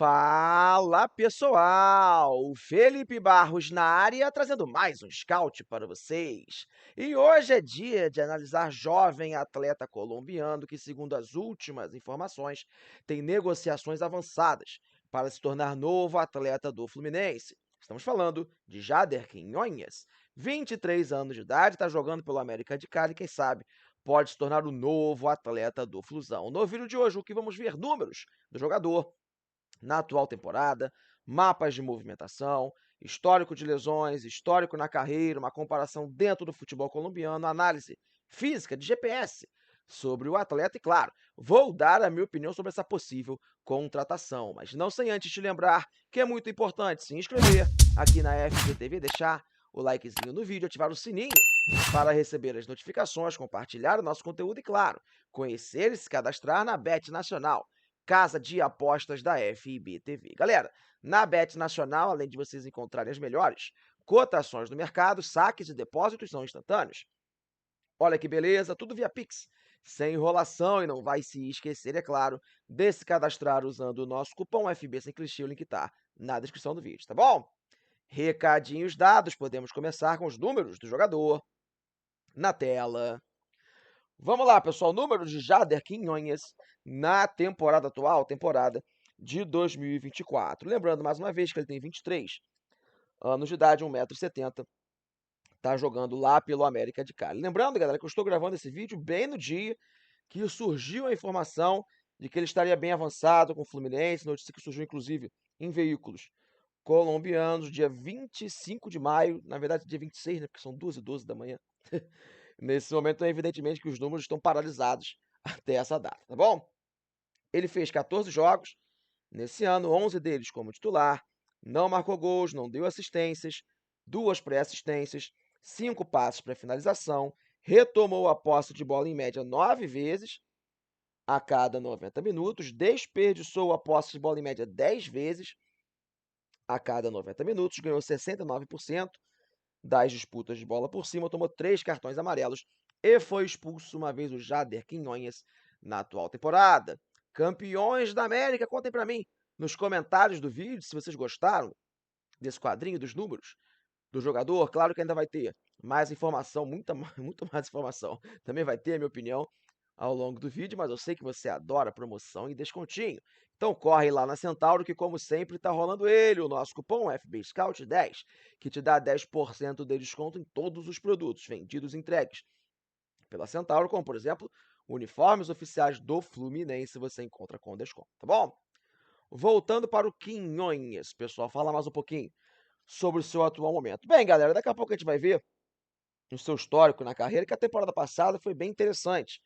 Fala pessoal, o Felipe Barros na área trazendo mais um scout para vocês. E hoje é dia de analisar jovem atleta colombiano que, segundo as últimas informações, tem negociações avançadas para se tornar novo atleta do Fluminense. Estamos falando de Jader Quinhonhas, 23 anos de idade, está jogando pelo América de Cali, quem sabe pode se tornar o novo atleta do Flusão. No vídeo de hoje, o que vamos ver números do jogador na atual temporada, mapas de movimentação, histórico de lesões, histórico na carreira, uma comparação dentro do futebol colombiano, análise física de GPS sobre o atleta e, claro, vou dar a minha opinião sobre essa possível contratação, mas não sem antes te lembrar que é muito importante se inscrever aqui na FGTV, deixar o likezinho no vídeo, ativar o sininho para receber as notificações, compartilhar o nosso conteúdo e, claro, conhecer e se cadastrar na Bet Nacional, casa de apostas da FIB-TV. Galera, na Bet Nacional, além de vocês encontrarem as melhores cotações do mercado, saques e depósitos são instantâneos. Olha que beleza, tudo via Pix, sem enrolação, e não vai se esquecer, é claro, de se cadastrar usando o nosso cupom FB Sem Clichê, o link tá na descrição do vídeo, tá bom? Recadinhos dados, podemos começar com os números do jogador na tela. Vamos lá, pessoal. Número de Jader Quinhonhas na temporada atual, temporada de 2024. Lembrando, mais uma vez, que ele tem 23 anos de idade, 1,70 m. Tá jogando lá pelo América de Cali. Lembrando, galera, que eu estou gravando esse vídeo bem no dia que surgiu a informação de que ele estaria bem avançado com o Fluminense, notícia que surgiu, inclusive, em veículos colombianos, dia 25 de maio, na verdade, dia 26, né, porque são 2h12 da manhã. Nesse momento, evidentemente que os números estão paralisados até essa data, tá bom? Ele fez 14 jogos nesse ano, 11 deles como titular, não marcou gols, não deu assistências, 2 pré-assistências, 5 passes para finalização, retomou a posse de bola em média 9 vezes a cada 90 minutos, desperdiçou a posse de bola em média 10 vezes a cada 90 minutos, ganhou 69% das disputas de bola por cima, tomou 3 cartões amarelos e foi expulso uma vez o Jader Quinhonhas na atual temporada. Campeões da América, contem pra mim nos comentários do vídeo se vocês gostaram desse quadrinho dos números do jogador. Claro que ainda vai ter mais informação, muito mais informação. Também vai ter a minha opinião ao longo do vídeo, mas eu sei que você adora promoção e descontinho. Então corre lá na Centauro que, como sempre, tá rolando ele, o nosso cupom FB Scout 10, que te dá 10% de desconto em todos os produtos vendidos e entregues pela Centauro, como, por exemplo, uniformes oficiais do Fluminense você encontra com desconto, tá bom? Voltando para o Quinhonhas, pessoal, fala mais um pouquinho sobre o seu atual momento. Bem, galera, daqui a pouco a gente vai ver o seu histórico na carreira, que a temporada passada foi bem interessante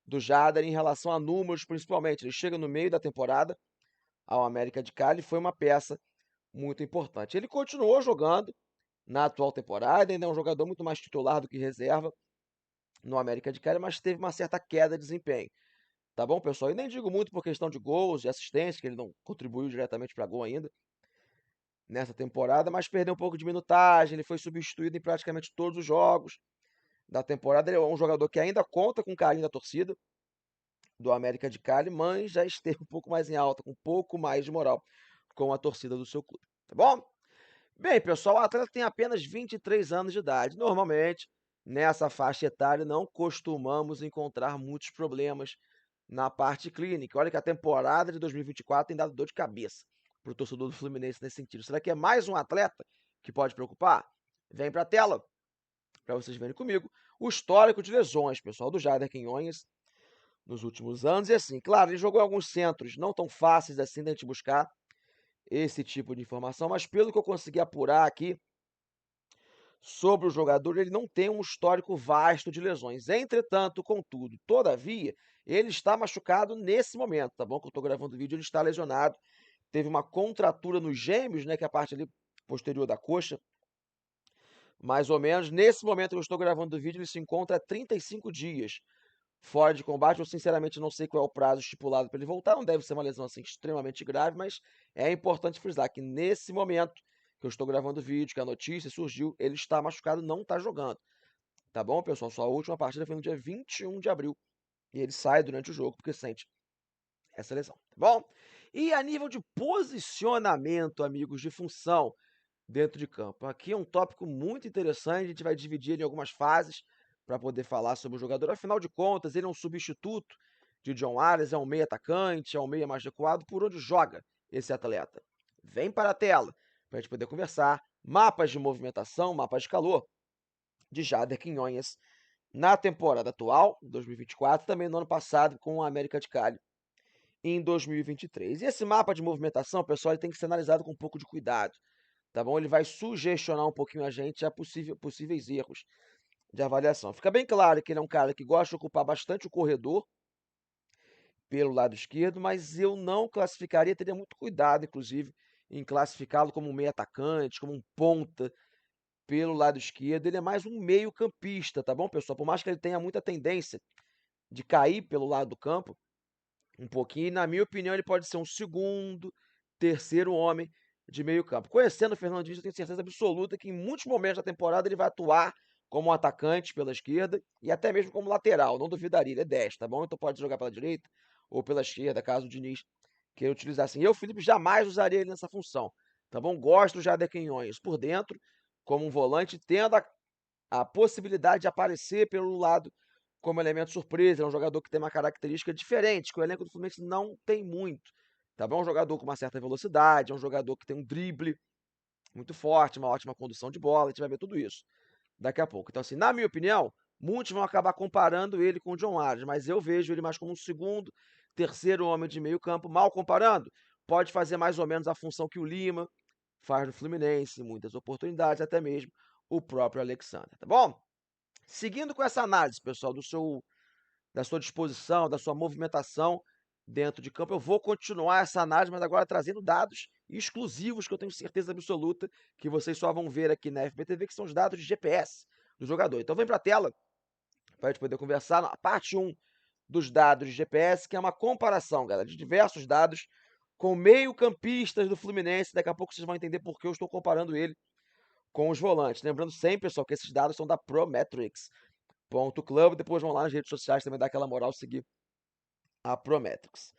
do Jader em relação a números, principalmente. Ele chega no meio da temporada ao América de Cali, foi uma peça muito importante. Ele continuou jogando na atual temporada, ainda é um jogador muito mais titular do que reserva no América de Cali, mas teve uma certa queda de desempenho. Tá bom, pessoal? E nem digo muito por questão de gols, de assistência, que ele não contribuiu diretamente para gol ainda nessa temporada, mas perdeu um pouco de minutagem, ele foi substituído em praticamente todos os jogos da temporada. Ele é um jogador que ainda conta com carinho da torcida do América de Cali, mas já esteve um pouco mais em alta, com um pouco mais de moral com a torcida do seu clube, tá bom? Bem, pessoal, o atleta tem apenas 23 anos de idade. Normalmente, nessa faixa etária, não costumamos encontrar muitos problemas na parte clínica. Olha que a temporada de 2024 tem dado dor de cabeça para o torcedor do Fluminense nesse sentido. Será que é mais um atleta que pode preocupar? Vem para a tela para vocês verem comigo o histórico de lesões, pessoal, do Jader Quinhonhas nos últimos anos. E assim, claro, ele jogou em alguns centros não tão fáceis assim da gente buscar esse tipo de informação, mas pelo que eu consegui apurar aqui sobre o jogador, ele não tem um histórico vasto de lesões. Entretanto, contudo, todavia, ele está machucado nesse momento, tá bom? Que eu estou gravando o vídeo, ele está lesionado. Teve uma contratura nos gêmeos, né? Que é a parte ali posterior da coxa, mais ou menos. Nesse momento que eu estou gravando o vídeo, ele se encontra há 35 dias fora de combate. Eu sinceramente não sei qual é o prazo estipulado para ele voltar. Não deve ser uma lesão assim extremamente grave, mas é importante frisar que nesse momento que eu estou gravando o vídeo, que a notícia surgiu, ele está machucado, não está jogando. Tá bom, pessoal? Sua última partida foi no dia 21 de abril. E ele sai durante o jogo porque sente essa lesão, tá bom? E a nível de posicionamento, amigos, de função dentro de campo. Aqui é um tópico muito interessante, a gente vai dividir ele em algumas fases para poder falar sobre o jogador. Afinal de contas, ele é um substituto de John Arias, é um meio atacante, é um meia mais recuado, por onde joga esse atleta. Vem para a tela para a gente poder conversar. Mapas de movimentação, mapas de calor de Jader Quinhonhas na temporada atual, 2024, também no ano passado com a América de Cali em 2023. E esse mapa de movimentação, pessoal, ele tem que ser analisado com um pouco de cuidado, tá bom? Ele vai sugestionar um pouquinho a gente a possíveis erros de avaliação. Fica bem claro que ele é um cara que gosta de ocupar bastante o corredor pelo lado esquerdo, mas eu não classificaria, teria muito cuidado, inclusive, em classificá-lo como um meio atacante, como um ponta pelo lado esquerdo. Ele é mais um meio campista, tá bom, pessoal? Por mais que ele tenha muita tendência de cair pelo lado do campo, um pouquinho, e na minha opinião, ele pode ser um segundo, terceiro homem de meio campo. Conhecendo o Fernando Diniz, eu tenho certeza absoluta que em muitos momentos da temporada ele vai atuar como um atacante pela esquerda e até mesmo como lateral, não duvidaria, ele é 10, tá bom? Então pode jogar pela direita ou pela esquerda, caso o Diniz queira utilizar assim. Eu, Felipe, jamais usaria ele nessa função, tá bom? Gosto já de Quinhões por dentro, como um volante, tendo a possibilidade de aparecer pelo lado como elemento surpresa. É um jogador que tem uma característica diferente, que o elenco do Fluminense não tem muito. Tá bom? É um jogador com uma certa velocidade, é um jogador que tem um drible muito forte, uma ótima condução de bola. A gente vai ver tudo isso daqui a pouco. Então, assim, na minha opinião, muitos vão acabar comparando ele com o John Arias, mas eu vejo ele mais como um segundo, terceiro homem de meio campo, mal comparando. Pode fazer mais ou menos a função que o Lima faz no Fluminense, em muitas oportunidades, até mesmo o próprio Alexander, tá bom? Seguindo com essa análise, pessoal, da sua disposição, da sua movimentação dentro de campo, eu vou continuar essa análise, mas agora trazendo dados exclusivos que eu tenho certeza absoluta que vocês só vão ver aqui na FBTV, que são os dados de GPS do jogador. Então vem para a tela para a gente poder conversar na parte 1 dos dados de GPS, que é uma comparação, galera, de diversos dados com meio-campistas do Fluminense. Daqui a pouco vocês vão entender por que eu estou comparando ele com os volantes. Lembrando sempre, pessoal, que esses dados são da Prometrics.club. Depois vão lá nas redes sociais também dar aquela moral, seguir a Prometrics.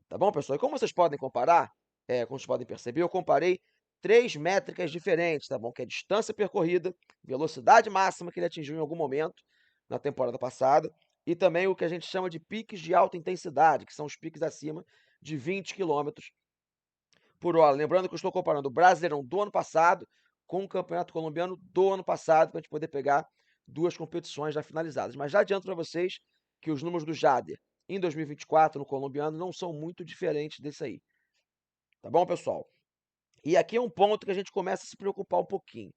Tá bom, pessoal? E como vocês podem comparar, como vocês podem perceber, eu comparei 3 métricas diferentes, tá bom? Que é a distância percorrida, velocidade máxima que ele atingiu em algum momento na temporada passada, e também o que a gente chama de piques de alta intensidade, que são os piques acima de 20 km por hora. Lembrando que eu estou comparando o Brasileirão do ano passado com o Campeonato Colombiano do ano passado, para a gente poder pegar duas competições já finalizadas. Mas já adianto para vocês que os números do Jader em 2024 no colombiano não são muito diferentes desse aí. Tá bom, pessoal? E aqui é um ponto que a gente começa a se preocupar um pouquinho,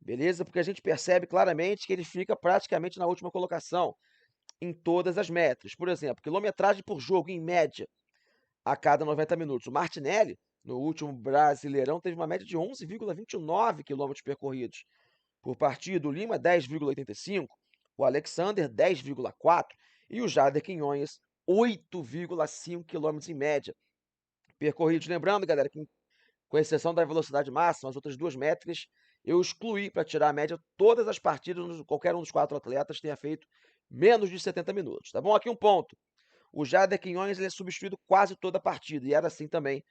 beleza? Porque a gente percebe claramente que ele fica praticamente na última colocação em todas as métricas. Por exemplo, quilometragem por jogo, em média, a cada 90 minutos. O Martinelli, no último Brasileirão, teve uma média de 11,29 km percorridos por partida. O Lima, 10,85. O Alexander, 10,4. E o Jader Quinhonhas, 8,5 km em média percorridos. Lembrando, galera, que com exceção da velocidade máxima, as outras duas métricas eu excluí para tirar a média todas as partidas onde qualquer um dos 4 atletas tenha feito menos de 70 minutos. Tá bom? Aqui um ponto. O Jader Quinhões ele é substituído quase toda a partida, e era assim também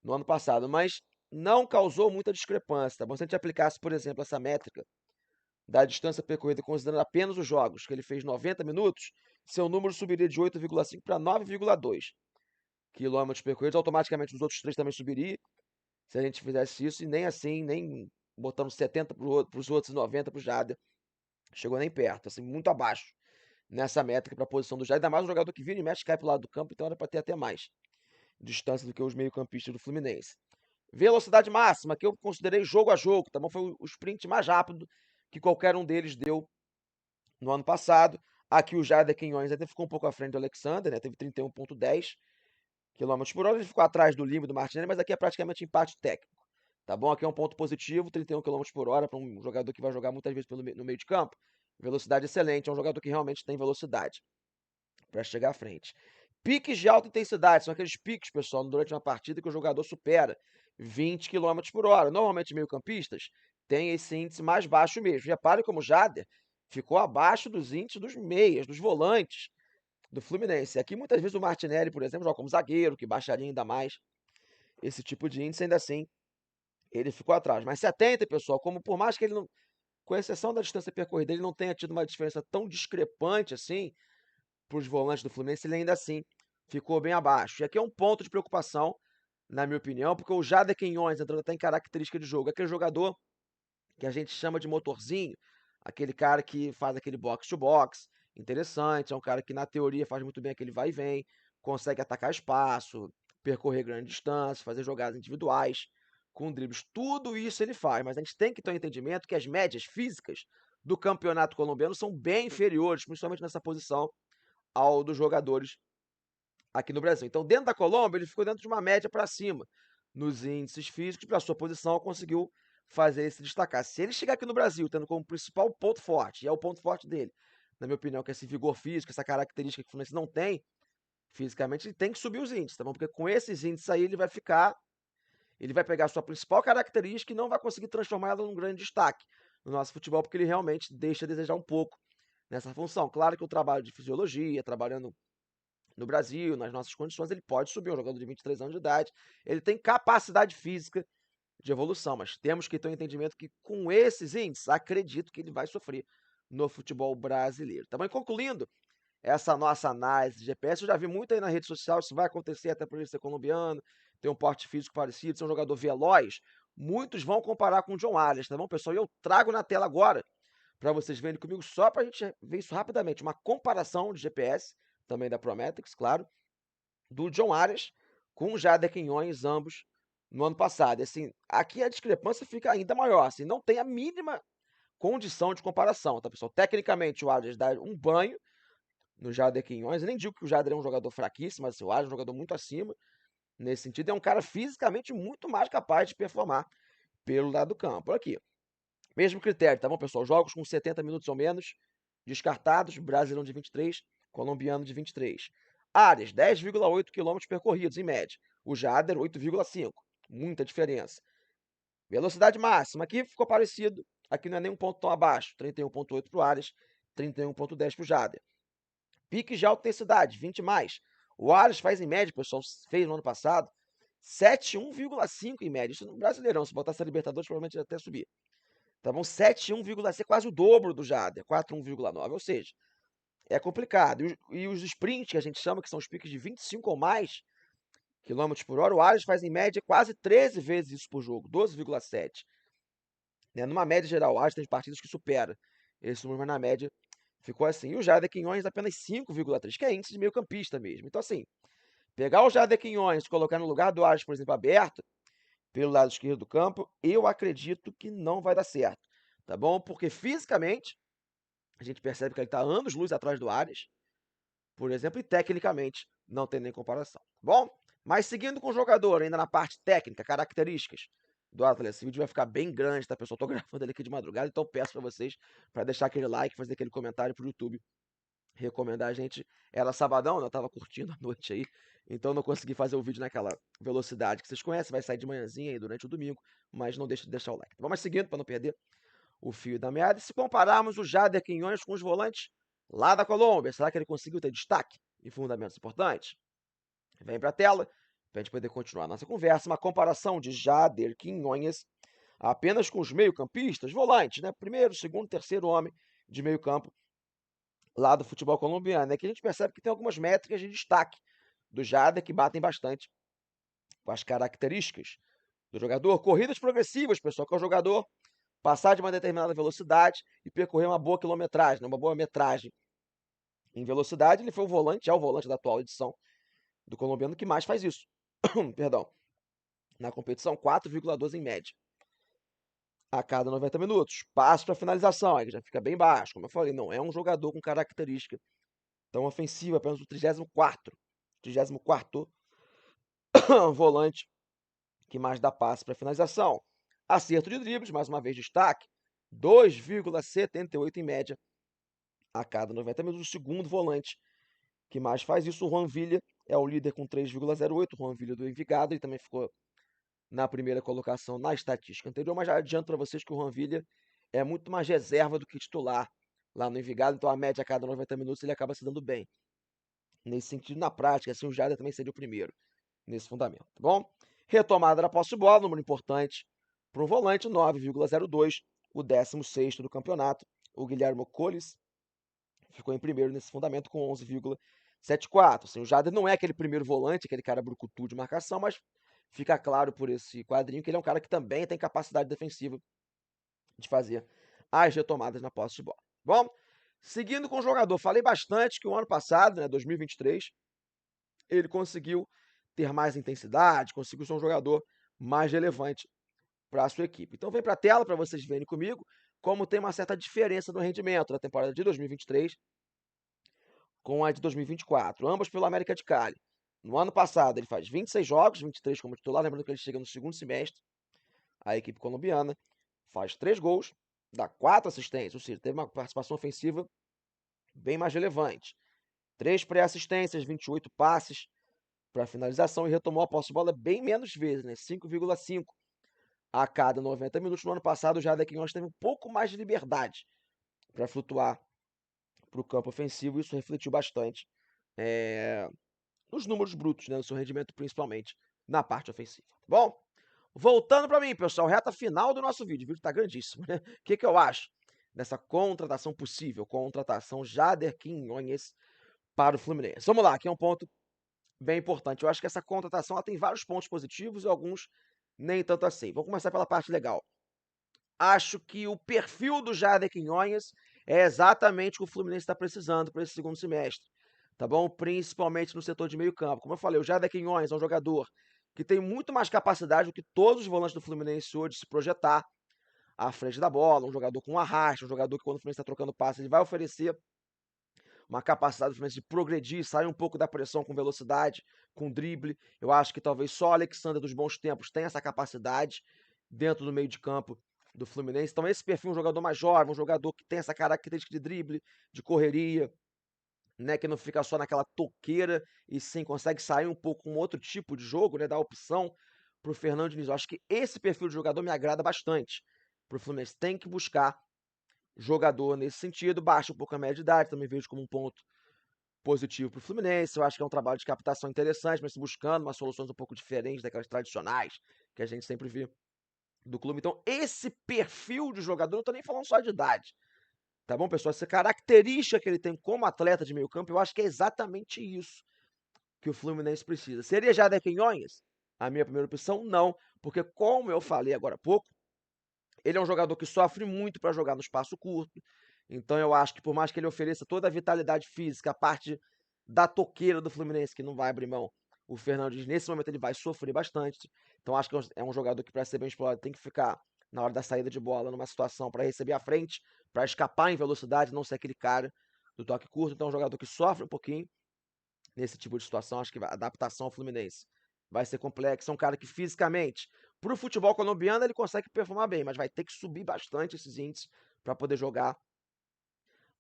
no ano passado, mas não causou muita discrepância. Tá bom? Se a gente aplicasse, por exemplo, essa métrica da distância percorrida considerando apenas os jogos, que ele fez 90 minutos, seu número subiria de 8,5 para 9,2 quilômetros percorridos. Automaticamente os outros 3 também subiriam, se a gente fizesse isso, e nem assim, nem botando 70 para os outros e 90 para o Jader, chegou nem perto, assim, muito abaixo nessa métrica para a posição do Jader. Ainda mais um jogador que vira e mexe, cai para o lado do campo, então era para ter até mais distância do que os meio-campistas do Fluminense. Velocidade máxima, que eu considerei jogo a jogo, tá bom? Foi o sprint mais rápido que qualquer um deles deu no ano passado. Aqui o Jader Quinhões até ficou um pouco à frente do Alexander, né? Teve 31,10 km por hora. Ele ficou atrás do Lima e do Martinelli, mas aqui é praticamente empate técnico. Tá bom? Aqui é um ponto positivo, 31 km por hora para um jogador que vai jogar muitas vezes no meio de campo. Velocidade excelente, é um jogador que realmente tem velocidade para chegar à frente. Piques de alta intensidade, são aqueles piques, pessoal, durante uma partida que o jogador supera 20 km por hora. Normalmente, meio-campistas têm esse índice mais baixo mesmo. Repare como o Jader ficou abaixo dos índices dos meias, dos volantes do Fluminense. Aqui, muitas vezes, o Martinelli, por exemplo, joga como zagueiro, que baixaria ainda mais esse tipo de índice, ainda assim, ele ficou atrás. Mas se atentem, pessoal, como por mais que ele não, com exceção da distância percorrida, ele não tenha tido uma diferença tão discrepante assim para os volantes do Fluminense, ele ainda assim ficou bem abaixo. E aqui é um ponto de preocupação, na minha opinião, porque o Jader Quinhões, entrando até em característica de jogo, é aquele jogador que a gente chama de motorzinho, aquele cara que faz aquele box-to-box, interessante, é um cara que na teoria faz muito bem aquele vai e vem, consegue atacar espaço, percorrer grande distância, fazer jogadas individuais, com dribles, tudo isso ele faz, mas a gente tem que ter um entendimento que as médias físicas do campeonato colombiano são bem inferiores, principalmente nessa posição, ao dos jogadores aqui no Brasil. Então, dentro da Colômbia, ele ficou dentro de uma média para cima nos índices físicos, para sua posição, conseguiu fazer ele se destacar. Se ele chegar aqui no Brasil, tendo como principal ponto forte, e é o ponto forte dele, na minha opinião, que é esse vigor físico, essa característica que o Fluminense não tem, fisicamente, ele tem que subir os índices, tá bom? Porque com esses índices aí, ele vai pegar a sua principal característica e não vai conseguir transformar ela num grande destaque no nosso futebol, porque ele realmente deixa a desejar um pouco nessa função. Claro que o trabalho de fisiologia, trabalhando no Brasil, nas nossas condições, ele pode subir, um jogador de 23 anos de idade, ele tem capacidade física de evolução, mas temos que ter um entendimento que com esses índices, acredito que ele vai sofrer no futebol brasileiro. Também concluindo essa nossa análise de GPS, eu já vi muito aí na rede social, isso vai acontecer até por ele ser colombiano, ter um porte físico parecido, ser um jogador veloz, muitos vão comparar com o John Arias, tá bom, pessoal? E eu trago na tela agora, para vocês verem comigo, só para a gente ver isso rapidamente, uma comparação de GPS, também da Prometrics, claro, do John Arias com o Jader Quinhões, ambos no ano passado. Assim, aqui a discrepância fica ainda maior, assim, não tem a mínima condição de comparação, tá, pessoal? Tecnicamente, o Arias dá um banho no Jader Quinhões. Eu nem digo que o Jader é um jogador fraquíssimo, mas assim, o Arias é um jogador muito acima nesse sentido. É um cara fisicamente muito mais capaz de performar pelo lado do campo. Aqui, mesmo critério, tá bom, pessoal? Jogos com 70 minutos ou menos, descartados, Brasileirão de 23, colombiano de 23. Áreas, 10,8 quilômetros percorridos, em média. O Jader, 8,5. Muita diferença. Velocidade máxima, aqui ficou parecido. Aqui não é nem um ponto tão abaixo. 31,8 para o Ares, 31,10 para o Jader. Piques de alta intensidade, 20 mais. O Ares faz em média, pessoal, fez no ano passado, 71,5 em média. Isso no Brasileirão, se botasse a Libertadores, provavelmente ia até subir. Tá bom? 7,1, quase o dobro do Jader, 4,1,9. Ou seja, é complicado. E os sprints, que a gente chama, que são os piques de 25 ou mais quilômetros por hora, o Arias faz em média quase 13 vezes isso por jogo, 12,7. Né? Numa média geral, o Arias tem partidas que supera esse número, mas na média ficou assim. E o Jader Quinhões apenas 5,3, que é índice de meio campista mesmo. Então, assim, pegar o Jader Quinhões e colocar no lugar do Arias, por exemplo, aberto, pelo lado esquerdo do campo, eu acredito que não vai dar certo. Tá bom? Porque fisicamente, a gente percebe que ele está anos-luz atrás do Arias, por exemplo, e tecnicamente não tem nem comparação. Bom, mas seguindo com o jogador, ainda na parte técnica, características do atleta, esse vídeo vai ficar bem grande, tá, pessoal? Tô gravando ele aqui de madrugada, então peço para vocês para deixar aquele like, fazer aquele comentário pro YouTube recomendar a gente. Era sabadão, né? Eu tava curtindo a noite aí, então não consegui fazer o vídeo naquela velocidade que vocês conhecem, vai sair de manhãzinha aí durante o domingo, mas não deixe de deixar o like. Vamos seguindo para não perder o fio da meada. E se compararmos o Jader Quinhões com os volantes lá da Colômbia, será que ele conseguiu ter destaque e fundamentos importantes? Vem para a tela para a gente poder continuar a nossa conversa. Uma comparação de Jader Quinhões apenas com os meio-campistas, volantes, né? Primeiro, segundo, terceiro homem de meio-campo lá do futebol colombiano. É que a gente percebe que tem algumas métricas de destaque do Jader que batem bastante com as características do jogador. Corridas progressivas, pessoal, que é o jogador passar de uma determinada velocidade e percorrer uma boa quilometragem, né? Uma boa metragem em velocidade. Ele foi o volante, é o volante da atual edição do colombiano que mais faz isso. Perdão. Na competição, 4,12 em média a cada 90 minutos. Passo para finalização, aí já fica bem baixo. Como eu falei, não é um jogador com característica tão ofensiva, apenas o 34º volante que mais dá passe para finalização. Acerto de dribles, mais uma vez destaque, 2,78 em média a cada 90 minutos. O segundo volante que mais faz isso, o Juan Villa, é o líder com 3,08. O Juan Villa do Envigado, ele também ficou na primeira colocação na estatística anterior, mas já adianto para vocês que o Juan Villa é muito mais reserva do que titular lá no Envigado, então a média a cada 90 minutos ele acaba se dando bem. nesse sentido, na prática, assim, o Jader também seria o primeiro nesse fundamento, tá bom? Retomada da posse de bola, número importante para um volante, 9,02, o 16º do campeonato. O Guilherme Colles ficou em primeiro nesse fundamento com 11,74. Assim, o Jader não é aquele primeiro volante, aquele cara brucutu de marcação, mas fica claro por esse quadrinho que ele é um cara que também tem capacidade defensiva de fazer as retomadas na posse de bola. Bom, seguindo com o jogador, falei bastante que o ano passado, né, 2023, ele conseguiu ter mais intensidade, conseguiu ser um jogador mais relevante para a sua equipe. Então vem para a tela para vocês verem comigo como tem uma certa diferença no rendimento da temporada de 2023 com a de 2024, ambas pelo América de Cali. No ano passado ele faz 26 jogos, 23 como titular, lembrando que ele chega no segundo semestre, a equipe colombiana, faz 3 gols, dá 4 assistências, ou seja, teve uma participação ofensiva bem mais relevante. 3 pré-assistências, 28 passes para finalização e retomou a posse de bola bem menos vezes, né? 5,5 a cada 90 minutos. No ano passado, o Jader Quinhões teve um pouco mais de liberdade para flutuar para o campo ofensivo, e isso refletiu bastante nos números brutos, né? No seu rendimento, principalmente na parte ofensiva. Tá bom? Voltando para mim, pessoal, reta final do nosso vídeo. O vídeo está grandíssimo, né? O que eu acho dessa contratação possível? Contratação Jader Quinhões para o Fluminense. Vamos lá, aqui é um ponto bem importante. Eu acho que essa contratação ela tem vários pontos positivos e alguns nem tanto assim. Vamos começar pela parte legal. Acho que o perfil do Jader Quinhões é exatamente o que o Fluminense está precisando para esse segundo semestre, tá bom? Principalmente no setor de meio campo. Como eu falei, o Jader Quinhões é um jogador que tem muito mais capacidade do que todos os volantes do Fluminense hoje de se projetar à frente da bola, um jogador com arrasto, um jogador que quando o Fluminense está trocando passe, ele vai oferecer uma capacidade do Fluminense de progredir, sair um pouco da pressão com velocidade, com drible. Eu acho que talvez só o Alexandre dos bons tempos tenha essa capacidade dentro do meio de campo do Fluminense. Então esse perfil é um jogador mais jovem, um jogador que tem essa característica de drible, de correria, né, que não fica só naquela toqueira e sim consegue sair um pouco com outro tipo de jogo, né, dar opção para o Fernando Diniz. Eu acho que esse perfil de jogador me agrada bastante para o Fluminense. Tem que buscar jogador nesse sentido, baixa um pouco a média de idade, também vejo como um ponto positivo para o Fluminense. Eu acho que é um trabalho de captação interessante, mas buscando umas soluções um pouco diferentes daquelas tradicionais que a gente sempre vê do clube. Então, esse perfil de jogador, não estou nem falando só de idade, tá bom, pessoal? Essa característica que ele tem como atleta de meio campo, eu acho que é exatamente isso que o Fluminense precisa. Seria Jader Quinhões? A minha primeira opção, não, porque como eu falei agora há pouco, ele é um jogador que sofre muito para jogar no espaço curto. Então eu acho que por mais que ele ofereça toda a vitalidade física, a parte da toqueira do Fluminense, que não vai abrir mão, o Fernandes, nesse momento, ele vai sofrer bastante. Então acho que é um jogador que, para ser bem explorado, tem que ficar na hora da saída de bola, numa situação para receber a frente, para escapar em velocidade, não ser aquele cara do toque curto. Então é um jogador que sofre um pouquinho nesse tipo de situação. Acho que a adaptação ao Fluminense vai ser complexa. É um cara que fisicamente, pro futebol colombiano, ele consegue performar bem, mas vai ter que subir bastante esses índices para poder jogar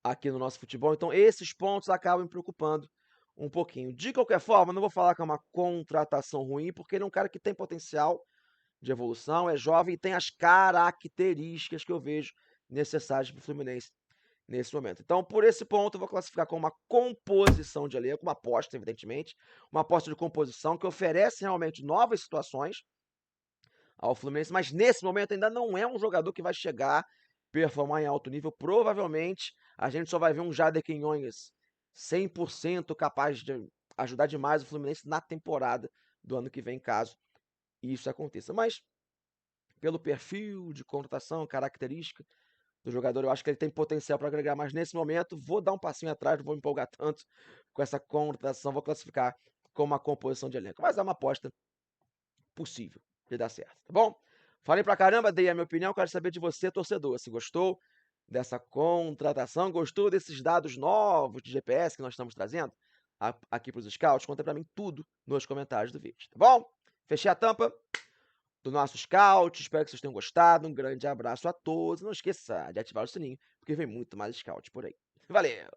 aqui no nosso futebol. Então esses pontos acabam me preocupando um pouquinho. De qualquer forma, não vou falar que é uma contratação ruim, porque ele é um cara que tem potencial de evolução, é jovem e tem as características que eu vejo necessárias para o Fluminense nesse momento. Então, por esse ponto, eu vou classificar como uma composição de elenco, uma aposta, evidentemente, uma aposta de composição que oferece realmente novas situações ao Fluminense, mas nesse momento ainda não é um jogador que vai chegar, performar em alto nível. Provavelmente a gente só vai ver um Jader Quinhões 100% capaz de ajudar demais o Fluminense na temporada do ano que vem, caso isso aconteça. Mas pelo perfil de contratação, característica do jogador, eu acho que ele tem potencial para agregar, mas nesse momento vou dar um passinho atrás, não vou me empolgar tanto com essa contratação, vou classificar como uma composição de elenco, mas é uma aposta possível de dar certo, tá bom? Falei pra caramba, dei a minha opinião, quero saber de você, torcedor, se gostou dessa contratação, gostou desses dados novos de GPS que nós estamos trazendo aqui para os scouts, conta para mim tudo nos comentários do vídeo, tá bom? Fechei a tampa do nosso scout, espero que vocês tenham gostado, um grande abraço a todos, não esqueça de ativar o sininho, porque vem muito mais scout por aí. Valeu!